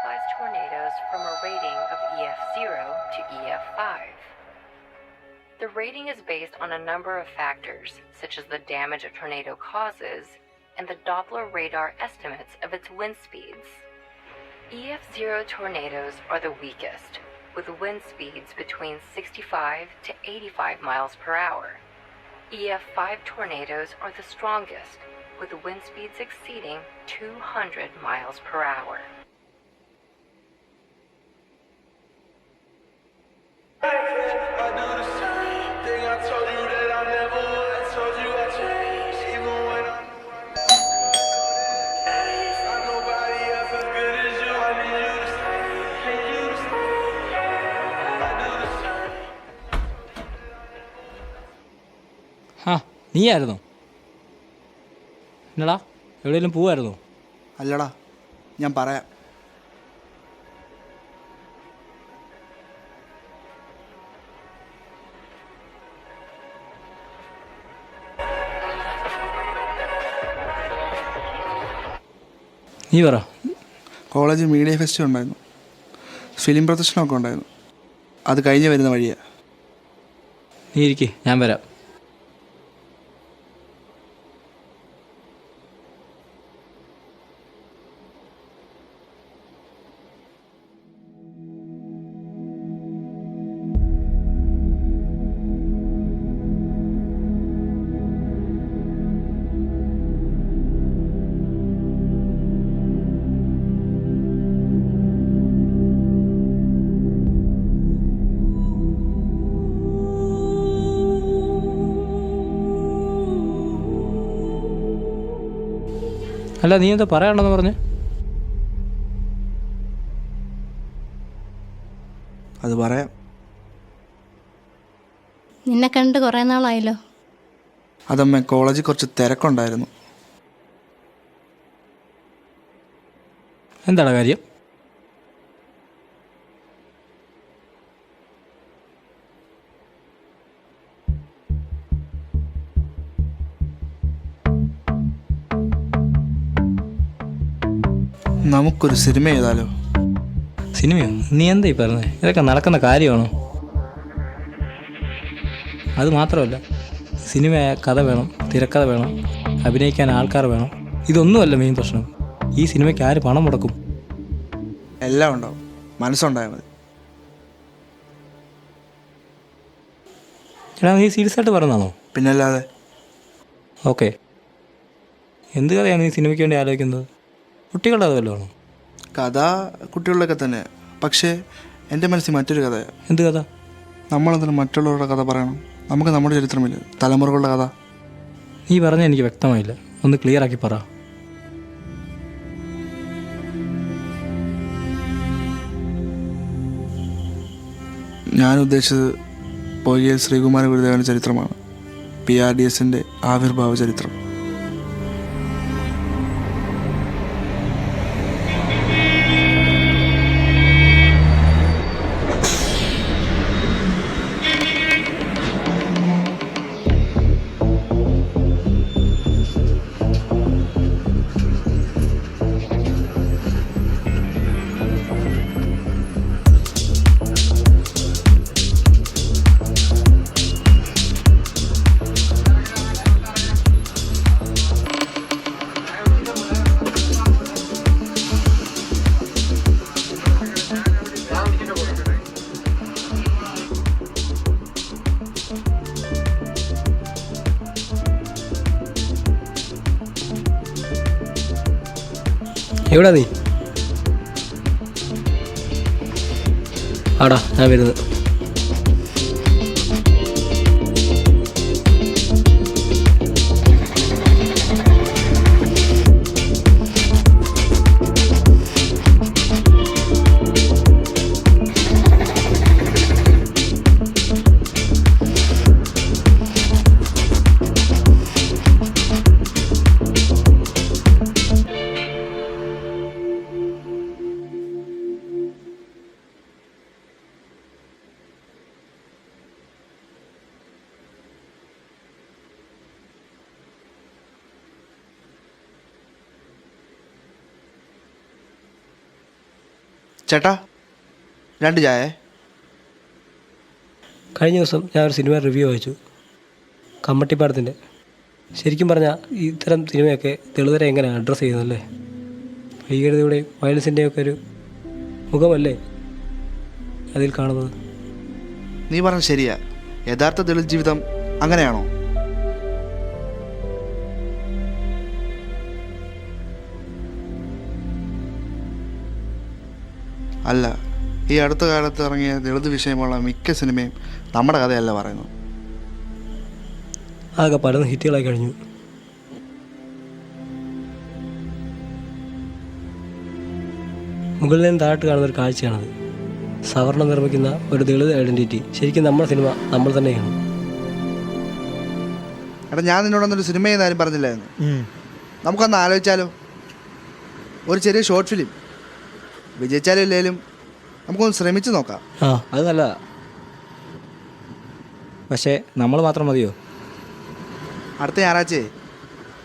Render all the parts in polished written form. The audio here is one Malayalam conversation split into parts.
classifies tornadoes from a rating of EF0 to EF5. The rating is based on a number of factors, such as the damage a tornado causes and the Doppler radar estimates of its wind speeds. EF0 tornadoes are the weakest, with wind speeds between 65 to 85 miles per hour. EF5 tornadoes are the strongest, with wind speeds exceeding 200 miles per hour. ആ നീയായിരുന്നോ? എന്നടാ എവിടെയെങ്കിലും പോവായിരുന്നോ? അല്ലടാ, ഞാൻ പറയാം. നീ പറ. കോളേജിൽ മീഡിയ ഫെസ്റ്റ് ഉണ്ടായിരുന്നു, ഫിലിം പ്രദർശനമൊക്കെ ഉണ്ടായിരുന്നു. അത് കഴിഞ്ഞ് വരുന്ന വഴിയാണ്. നീ ഇരിക്കേ, ഞാൻ വരാം. അല്ല, നീ എന്താ പറയാനുണ്ടെന്ന് പറഞ്ഞ്? അത് പറയാം. നിന്നെ കണ്ട് കുറേ നാളായല്ലോ. അതമ്മ, കോളേജിൽ കുറച്ച് തിരക്കുണ്ടായിരുന്നു. എന്താണ് കാര്യം? നമുക്കൊരു സിനിമ ചെയ്താലോ? സിനിമയോ? നീ എന്താ ഈ പറഞ്ഞത്? ഇതൊക്കെ നടക്കുന്ന കാര്യമാണോ? അത് മാത്രമല്ല, സിനിമയായ കഥ വേണം, തിരക്കഥ വേണം, അഭിനയിക്കാൻ ആൾക്കാർ വേണം. ഇതൊന്നുമല്ല മെയിൻ പ്രശ്നം. ഈ സിനിമയ്ക്ക് ആര് പണം മുടക്കും? എല്ലാം ഉണ്ടാവും, മനസ്സുണ്ടായാൽ മതി. എടാ, നീ സീരിയസ് ആയിട്ട് പറയുന്നതാണോ? പിന്നല്ലാതെ. ഓക്കെ, എന്ത് കഥയാണ് നീ സിനിമയ്ക്ക് വേണ്ടി ആലോചിക്കുന്നത്? കുട്ടികളുടെ കഥ വല്ലതാണോ? കഥ കുട്ടികളുടെയൊക്കെ തന്നെ, പക്ഷേ എൻ്റെ മനസ്സിൽ മറ്റൊരു കഥയാണ്. എന്ത് കഥ? നമ്മളതിന് മറ്റുള്ളവരുടെ കഥ പറയണം. നമുക്ക് നമ്മുടെ ചരിത്രമില്ല, തലമുറകളുടെ കഥ. നീ പറഞ്ഞ എനിക്ക് വ്യക്തമായില്ല, ഒന്ന് ക്ലിയർ ആക്കി പറ. ഞാൻ ഉദ്ദേശിച്ചത് പൊയ്യൽ ശ്രീകുമാര ഗുരുദേവൻ്റെ ചരിത്രമാണ്. PRDSൻ്റെ ആവിർഭാവ ചരിത്രം. എവിടാ നീ? ആടാ, ഞാൻ വരുന്നത്. ചേട്ടാ 2 ചായ. കഴിഞ്ഞ ദിവസം ഞാൻ ഒരു സിനിമ റിവ്യൂ വായിച്ചു, കമ്മട്ടിപ്പാടത്തിൻ്റെ. ശരിക്കും പറഞ്ഞാൽ ഇത്തരം സിനിമയൊക്കെ തെളിവരെ എങ്ങനെ അഡ്രസ്സ് ചെയ്യുന്നല്ലേ? ഭീകരതയുടെയും വയലൻസിൻ്റെയും ഒക്കെ ഒരു മുഖമല്ലേ അതിൽ കാണുന്നത്? നീ പറഞ്ഞ ശരിയാ. യഥാർത്ഥ ദളിത് ജീവിതം അങ്ങനെയാണോ? അല്ല, ഈ അടുത്ത കാലത്ത് ഇറങ്ങിയ ദളിത് വിഷയമുള്ള മിക്ക സിനിമയും നമ്മുടെ കഥയല്ല പറയുന്നത്. അതൊക്കെ പലതും ഹിറ്റുകളായി കഴിഞ്ഞു. മുകളിൽ നിന്ന് താഴോട്ട് കാണുന്ന ഒരു കാഴ്ചയാണത്. സവർണം നിർമ്മിക്കുന്ന ഒരു ദളിത് ഐഡൻറ്റിറ്റി. ശരിക്കും നമ്മുടെ സിനിമ നമ്മൾ തന്നെയാണ്. എടാ, ഞാൻ നിന്നോടൊന്നൊരു സിനിമ ചെയ്യുന്ന കാര്യം പറഞ്ഞില്ലായിരുന്നു? നമുക്കൊന്ന് ആലോചിച്ചാലോ? ഒരു ചെറിയ ഷോർട്ട് ഫിലിം, വിജയിച്ചാലും ഇല്ലേലും നമുക്കൊന്ന് ശ്രമിച്ചു നോക്കാം. അത് നല്ലതാ. പക്ഷേ നമ്മൾ മാത്രം മതിയോ? അടുത്ത ഞായറാഴ്ചയെ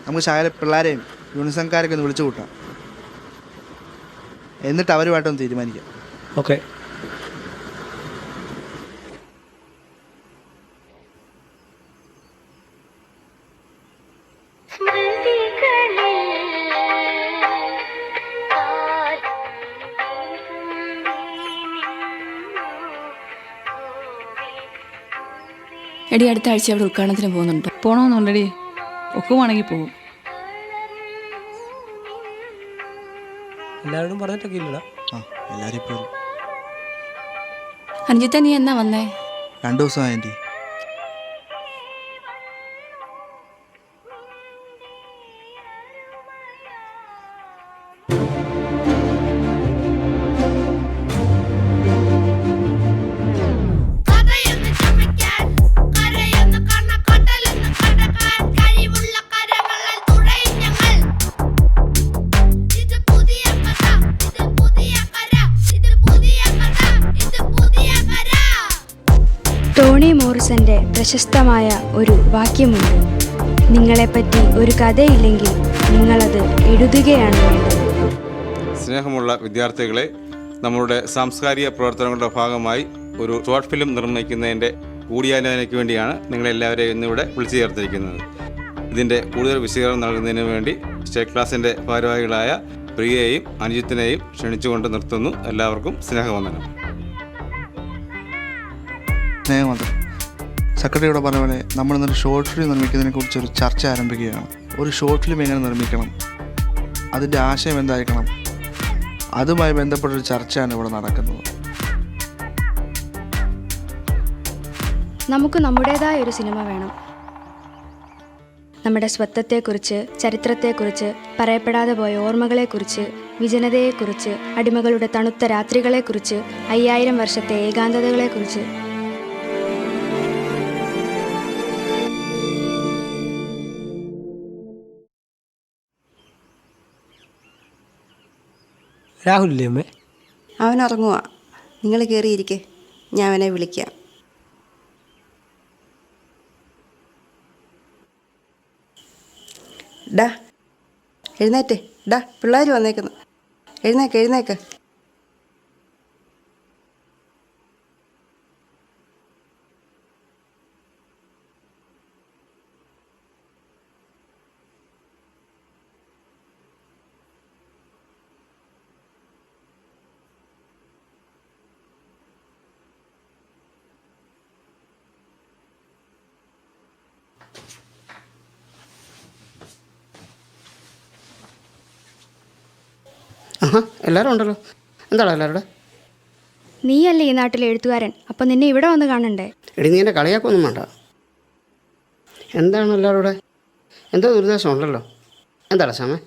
നമുക്ക് ശകല പിള്ളേരെയും യൂണിസംകാരൊക്കെ ഒന്ന് വിളിച്ചു കൂട്ടാം. എന്നിട്ട് അവരുമായിട്ടൊന്ന് തീരുമാനിക്കാം. ഓക്കെ. എടി, അടുത്ത ആഴ്ച അവിടെ ഉദ്ഘാടനത്തിന് പോകുന്നുണ്ട്. പോകണമെന്നുണ്ടടി. ഒക്കുവാണെങ്കിൽ പോകും. എല്ലാവരോടും പറഞ്ഞിട്ടൊക്കെ ഇല്ലടാ. എല്ലാവരും ഇപ്പോൾ അനുജിത്ത, നീ എന്നാ വന്നേ? 2 ദിവസമായി ആൻറ്റി. ടോണി മോറിസന്റെ പ്രശസ്തമായ ഒരു വാക്യമുണ്ട്: നിങ്ങളെപ്പറ്റി ഒരു കഥയില്ലെങ്കിൽ നിങ്ങളത് എഴുതുകയാണ് വേണ്ടത്. സ്നേഹമുള്ള വിദ്യാർത്ഥികളെ, നമ്മളുടെ സാംസ്കാരിക പ്രവർത്തനങ്ങളുടെ ഭാഗമായി ഒരു ഷോർട്ട് ഫിലിം നിർമ്മിക്കുന്നതിൻ്റെ കൂടിയാലോചനയ്ക്ക് വേണ്ടിയാണ് നിങ്ങളെല്ലാവരെയും ഇന്നിവിടെ വിളിച്ചു ചേർത്തിരിക്കുന്നത്. ഇതിൻ്റെ കൂടുതൽ വിശദീകരണം നൽകുന്നതിന് വേണ്ടി സ്റ്റേറ്റ് ക്ലാസിൻ്റെ ഭാരവാഹികളായ പ്രിയയെയും അനുജിത്തിനെയും ക്ഷണിച്ചുകൊണ്ട് നിർത്തുന്നു. എല്ലാവർക്കും സ്നേഹവന്ദനം. സ്നേഹവന്ദനം. സെക്രട്ടറിയോട് പറഞ്ഞ പോലെ നമ്മളിന്നൊരു ഷോർട്ട് ഫിലിം നിർമ്മിക്കുന്നതിനെക്കുറിച്ച് ഒരു ചർച്ച ആരംഭിക്കുകയാണ്. ഒരു ഷോർട്ട് ഫിലിം എങ്ങനെ നിർമ്മിക്കണം, അതിൻ്റെ ആശയം എന്തായിരിക്കണം, അതുമായി ബന്ധപ്പെട്ടൊരു ചർച്ചയാണ് ഇവിടെ നടക്കുന്നത്. നമുക്ക് നമ്മുടേതായ ഒരു സിനിമ വേണം. നമ്മുടെ സ്വത്വത്തെക്കുറിച്ച്, ചരിത്രത്തെക്കുറിച്ച്, പറയപ്പെടാതെ പോയ ഓർമ്മകളെക്കുറിച്ച്, വിജനതയെക്കുറിച്ച്, അടിമകളുടെ തണുത്ത രാത്രികളെക്കുറിച്ച്, 5000 വർഷത്തെ ഏകാന്തതകളെക്കുറിച്ച്. രാഹുലില്ലേ അമ്മേ? അവൻ ഉറങ്ങുക. നിങ്ങൾ കയറിയിരിക്കെ, ഞാൻ അവനെ വിളിക്കാം. ഡാ എഴുന്നേറ്റേ. ഡാ, പിള്ളേർ വന്നേക്കുന്നു. എഴുന്നേക്ക് എഴുന്നേക്ക്. എല്ലാവരും ഉണ്ടല്ലോ. എന്താടാ എല്ലാവരുടെ? നീയല്ലേ ഈ നാട്ടിലെ എഴുത്തുകാരൻ, അപ്പം നിന്നെ ഇവിടെ വന്ന് കാണണ്ടേ? എടി, നീ എൻ്റെ കളിയാക്കൊന്നും വേണ്ട. എന്താണ് എല്ലാവരുടെ? എന്തോ ദുരിതാശം ഉണ്ടല്ലോ. എന്താടാ ശ്യാമേ?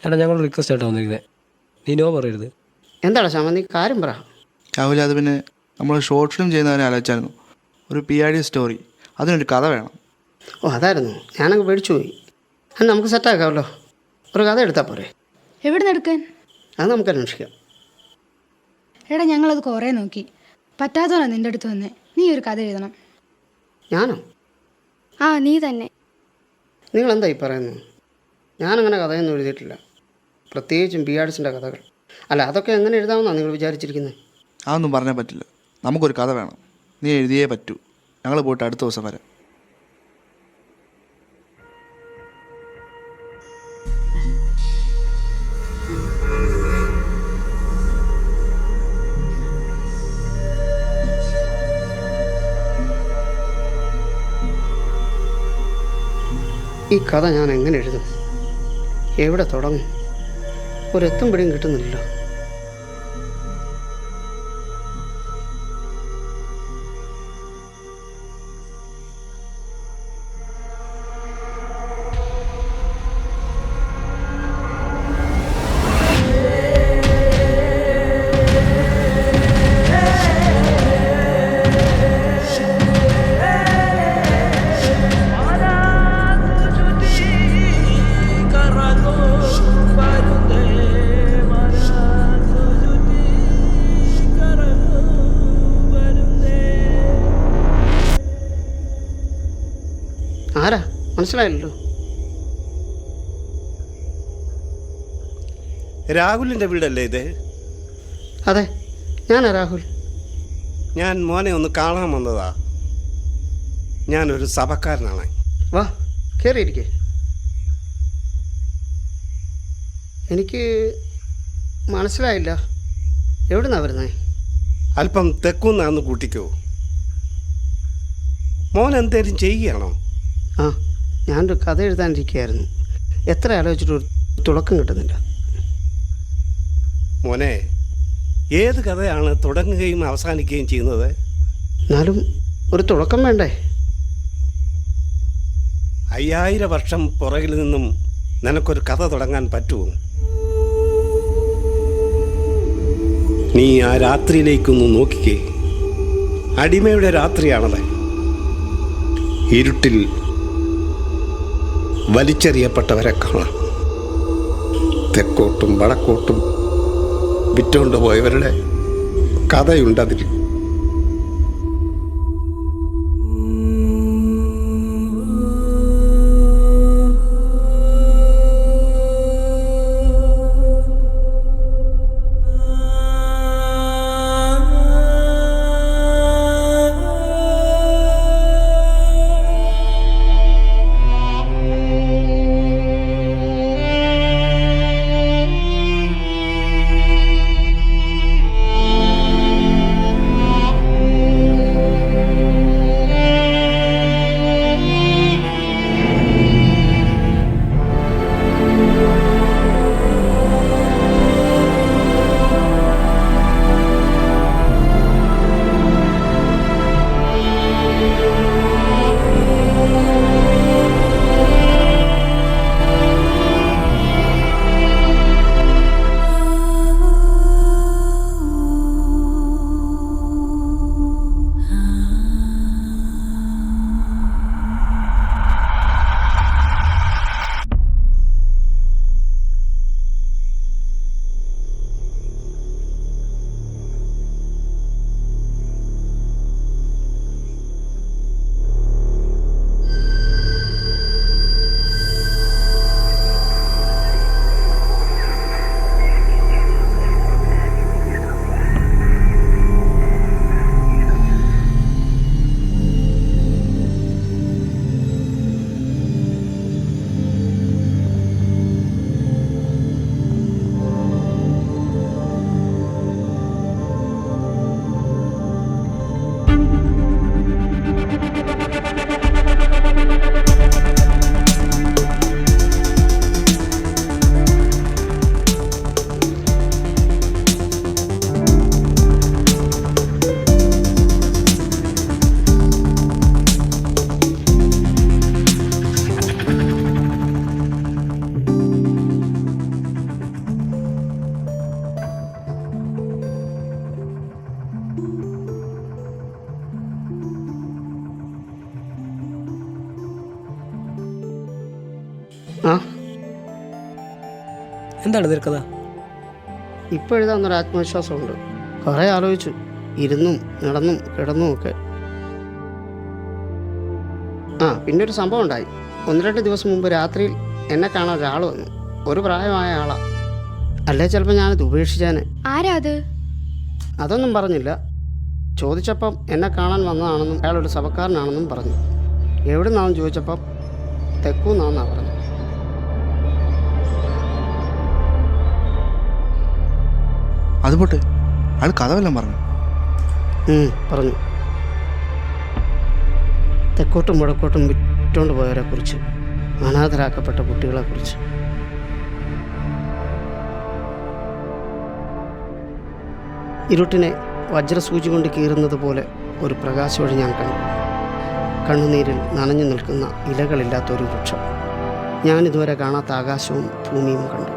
എടാ, ഞങ്ങൾ റിക്വസ്റ്റ് ആയിട്ടാണ് വന്നിരിക്കുന്നത്. നീ നോ പറയരുത്. എന്താടാ ശ്യാമ, നീ കാര്യം പറ. രാഹുൽ, അത് പിന്നെ നമ്മൾ ഷോർട്ട് ഫിലിം ചെയ്യുന്നവരെ ആലോചിച്ചായിരുന്നു. ഒരു PID സ്റ്റോറി, അതിനൊരു കഥ വേണം. ഓ, അതായിരുന്നു. ഞാനങ്ങ് പേടിച്ചു പോയി. അത് നമുക്ക് സെറ്റാക്കാമല്ലോ. ഒരു കഥ എടുത്താൽ പോരെ? എവിടെ നിന്ന് എടുക്കാൻ? അത് നമുക്ക് അന്വേഷിക്കാം. എടാ, ഞങ്ങളത് കുറേ നോക്കി. പറ്റാത്തവനാ നിൻ്റെ അടുത്ത് വന്നേ. നീ ഒരു കഥ എഴുതണം. ഞാനോ? ആ, നീ തന്നെ. നിങ്ങളെന്താ ഈ പറയുന്നത്? ഞാനങ്ങനെ കഥയൊന്നും എഴുതിയിട്ടില്ല, പ്രത്യേകിച്ചും PIDസിൻ്റെ കഥകൾ. അല്ല, അതൊക്കെ എങ്ങനെ എഴുതാമെന്നാണ് നിങ്ങൾ വിചാരിച്ചിരിക്കുന്നത്? അതൊന്നും പറഞ്ഞാൽ പറ്റില്ല. നമുക്കൊരു കഥ വേണം. നീ എഴുതിയേ പറ്റൂ. ഞങ്ങൾ പോയിട്ട് അടുത്ത ദിവസം വരാം. ഈ കഥ ഞാൻ എങ്ങനെ എഴുതും? എവിടെ തുടങ്ങും? ഒരെത്തും പിടിയും കിട്ടുന്നില്ലല്ലോ. ആരാ? മനസ്സിലായല്ലോ. രാഹുലിൻ്റെ വീടല്ലേ ഇത്? അതെ, ഞാനാ രാഹുൽ. ഞാൻ മോനെ ഒന്ന് കാണാൻ വന്നതാ. ഞാനൊരു സഭക്കാരനാണ്. വാ, കയറിയിരിക്കേ. എനിക്ക് മനസ്സിലായില്ല, എവിടുന്നാ വരുന്നേ? അല്പം തെക്കുന്നാന്ന് കൂട്ടിക്കോ. മോൻ എന്തേലും ചെയ്യുകയാണോ? ആ, ഞാനൊരു കഥ എഴുതാനിരിക്കുകയായിരുന്നു. എത്ര ആലോചിച്ചിട്ട് ഒരു തുടക്കം കിട്ടുന്നില്ല. മോനെ, ഏത് കഥയാണ് തുടങ്ങുകയും അവസാനിക്കുകയും ചെയ്യുന്നത്? എന്നാലും ഒരു തുടക്കം വേണ്ടേ? 5000 വർഷം പുറകിൽ നിന്നും നിനക്കൊരു കഥ തുടങ്ങാൻ പറ്റുമോ? നീ ആ രാത്രിയിലേക്കൊന്ന് നോക്കിക്കേ. അടിമയുടെ രാത്രിയാണത്. ഇരുട്ടിൽ വലിച്ചെറിയപ്പെട്ടവരെ കാണാം. തെക്കോട്ടും വടക്കോട്ടും വിറ്റുകൊണ്ട് പോയവരുടെ കഥയുണ്ടതിൽ. ആ, എന്താണ് തിരക്കഥ? ഇപ്പോൾ എഴുതാവുന്നൊരു ആത്മവിശ്വാസമുണ്ട്. കുറേ ആലോചിച്ചു, ഇരുന്നും നടന്നും കിടന്നും ഒക്കെ. ആ, പിന്നെ ഒരു സംഭവം ഉണ്ടായി. 1-2 ദിവസം മുമ്പ് രാത്രിയിൽ എന്നെ കാണാൻ ഒരാൾ വന്നു. ഒരു പ്രായമായ ആളാണ്. അല്ലേ ചിലപ്പോൾ ഞാനത് ഉപേക്ഷിച്ചേനെ. ആരാ അത്? അതൊന്നും പറഞ്ഞില്ല. ചോദിച്ചപ്പം എന്നെ കാണാൻ വന്നതാണെന്നും അയാളൊരു സഭക്കാരനാണെന്നും പറഞ്ഞു. എവിടെ നിന്നാണെന്ന് ചോദിച്ചപ്പം തെക്കൂന്നാണെന്നാണ് പറഞ്ഞത്. അതുപോട്ടെ, അയാൾ കഥ വല്ലതും പറഞ്ഞു? പറഞ്ഞു. തെക്കോട്ടും വടക്കോട്ടും വിറ്റോണ്ട് പോയവരെക്കുറിച്ച്, അനാഥരാക്കപ്പെട്ട കുട്ടികളെക്കുറിച്ച്. ഇരുട്ടിനെ വജ്രസൂചി കൊണ്ട് കീറുന്നത് പോലെ ഒരു പ്രകാശവഴി ഞാൻ കണ്ടു. കണ്ണുനീരിൽ നനഞ്ഞു നിൽക്കുന്ന ഇലകളില്ലാത്തൊരു വൃക്ഷം. ഞാനിതുവരെ കാണാത്ത ആകാശവും ഭൂമിയും കണ്ടു.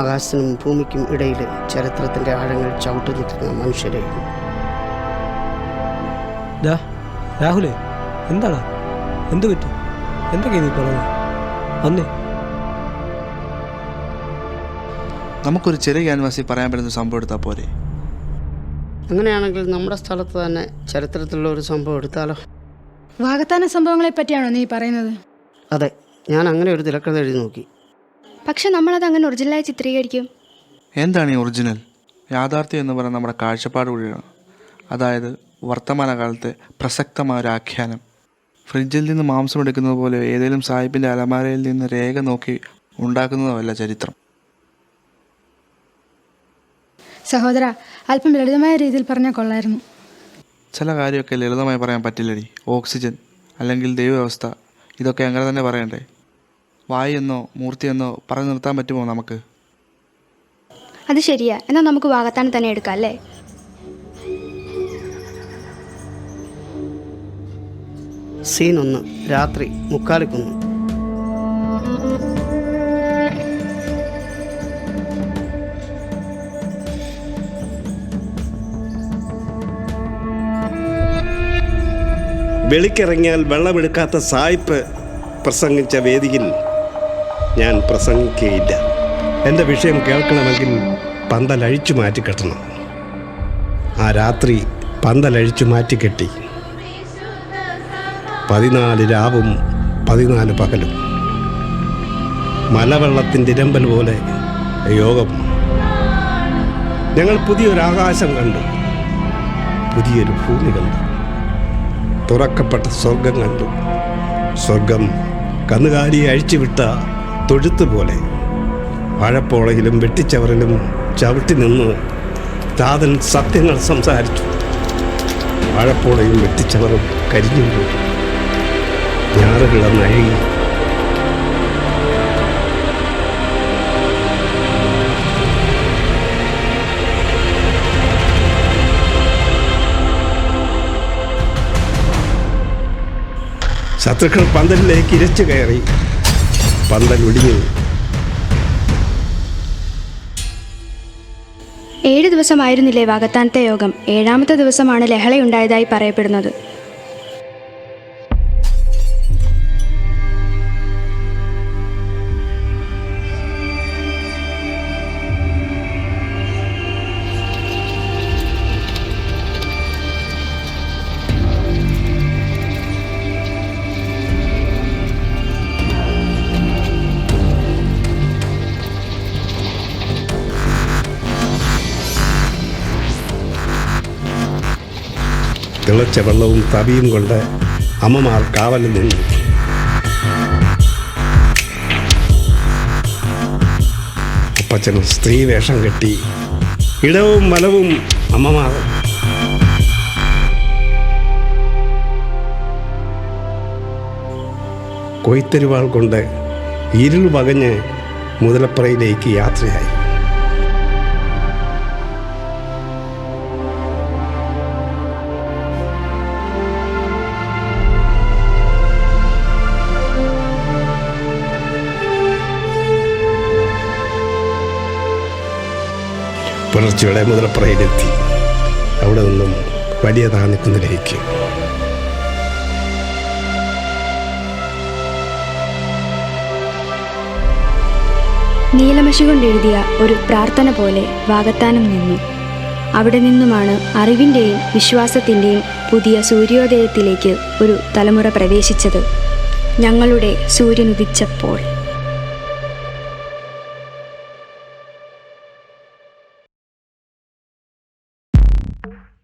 ആകാശത്തിനും ഭൂമിക്കും ഇടയിൽ ചരിത്രത്തിൻ്റെ ആഴങ്ങൾ ചവിട്ടി നിൽക്കുന്ന മനുഷ്യരെ. രാഹുലേ, എന്താടാ? എന്തു പറ്റി? എന്തൊക്കെയാ നീ പറഞ്ഞത്? അന്നേ നമുക്കൊരു ചെറിയ ക്യാൻവാസിൽ പറയാൻ പറ്റുന്ന സംഭവം എടുത്താൽ പോരെ? അങ്ങനെയാണെങ്കിൽ നമ്മുടെ സ്ഥലത്ത് തന്നെ ചരിത്രത്തിലുള്ള ഒരു സംഭവം എടുത്താലോ? വാഗത്താന സംഭവങ്ങളെ പറ്റിയാണോ നീ പറയുന്നത്? അതെ, ഞാൻ അങ്ങനെ ഒരു തിരക്കഥ എഴുതി നോക്കി. പക്ഷെ നമ്മളത് അങ്ങനെ ഒറിജിനലായി ചിത്രീകരിക്കും. എന്താണ് ഈ ഒറിജിനൽ? യാഥാർത്ഥ്യം എന്ന് പറയുന്നത് നമ്മുടെ കാഴ്ചപ്പാട് കൂടിയാണ്. അതായത് വർത്തമാനകാലത്തെ പ്രസക്തമായ ഒരു ആഖ്യാനം. ഫ്രിഡ്ജിൽ നിന്ന് മാംസം എടുക്കുന്നത് പോലെ ഏതെങ്കിലും സാഹിബിൻ്റെ അലമാരയിൽ നിന്ന് രേഖ നോക്കി ഉണ്ടാക്കുന്നതല്ല ചരിത്രം. സഹോദര, അല്പം ലളിതമായ രീതിയിൽ പറഞ്ഞാൽ കൊള്ളായിരുന്നു. ചില കാര്യമൊക്കെ ലളിതമായി പറയാൻ പറ്റില്ലടി. ഓക്സിജൻ അല്ലെങ്കിൽ ദൈവവ്യവസ്ഥ, ഇതൊക്കെ അങ്ങനെ തന്നെ പറയണ്ടേ? വായെന്നോ മൂർത്തിയെന്നോ പറഞ്ഞു നിർത്താൻ പറ്റുമോ നമുക്ക്? അത് ശരിയാ. എന്നാൽ നമുക്ക് വാഗത്താനം തന്നെ എടുക്കാം അല്ലേ? സീൻ 1, രാത്രി മുക്കാലിക്കുന്ന്. വെളിക്കിറങ്ങിയാൽ വെള്ളമെടുക്കാത്ത സായിപ്പ് പ്രസംഗിച്ച വേദിയിൽ ഞാൻ പ്രസംഗിക്കുകയില്ല. എൻ്റെ വിഷയം കേൾക്കണമെങ്കിൽ പന്തലഴിച്ചു മാറ്റിക്കെട്ടണം. ആ രാത്രി പന്തലഴിച്ചു മാറ്റിക്കെട്ടി. 14 രാവും 14 പകലും മലവെള്ളത്തിൻ്റെ ഇരമ്പൽ പോലെ യോഗം. ഞങ്ങൾ പുതിയൊരാകാശം കണ്ടു, പുതിയൊരു ഭൂമി കണ്ടു, തുറക്കപ്പെട്ട സ്വർഗം കണ്ടു. സ്വർഗം കന്നുകാലിയെ അഴിച്ചുവിട്ട തൊഴുത്ത് പോലെ. വാഴപ്പോളയിലും വെട്ടിച്ചവറിലും ചവിട്ടി നിന്ന് താതൻ സത്യങ്ങൾ സംസാരിച്ചു. വാഴപ്പോളയും വെട്ടിച്ചവറും കരിഞ്ഞു പോയി. ഞാറുകിളന്നഴുകി. ശത്രുക്കൾ പന്തലിലേക്ക് ഇരച്ചു കയറി. പന്തൽ ഒടിഞ്ഞു. 7 ദിവസമായിരുന്നില്ലേ വാഗത്താനത്തെ യോഗം? 7ാമത്തെ ദിവസമാണ് ലഹളയുണ്ടായതായി പറയപ്പെടുന്നത്. തിളച്ച വെള്ളവും തവിയും കൊണ്ട് അമ്മമാർ കാവലിൽ നിന്നു. അപ്പച്ചനും സ്ത്രീ വേഷം കെട്ടി. ഇടവും വലവും അമ്മമാർ. കൊയ്ത്തരുവാൾ കൊണ്ട് ഇരുൾ പകഞ്ഞ് മുതലപ്പുറയിലേക്ക് യാത്രയായി. പുലർച്ചയോടെ മുതലപ്പുറയിലെത്തി. അവിടെ നിന്നും വലിയ താന്നിക്കുന്നിലേക്ക്. നീലമഷി കൊണ്ടെഴുതിയ ഒരു പ്രാർത്ഥന പോലെ വാഗത്താനം നിന്നു. അവിടെ നിന്നുമാണ് അറിവിൻ്റെയും വിശ്വാസത്തിൻ്റെയും പുതിയ സൂര്യോദയത്തിലേക്ക് ഒരു തലമുറ പ്രവേശിച്ചത്. ഞങ്ങളുടെ സൂര്യനുദിച്ചപ്പോൾ. Thank you.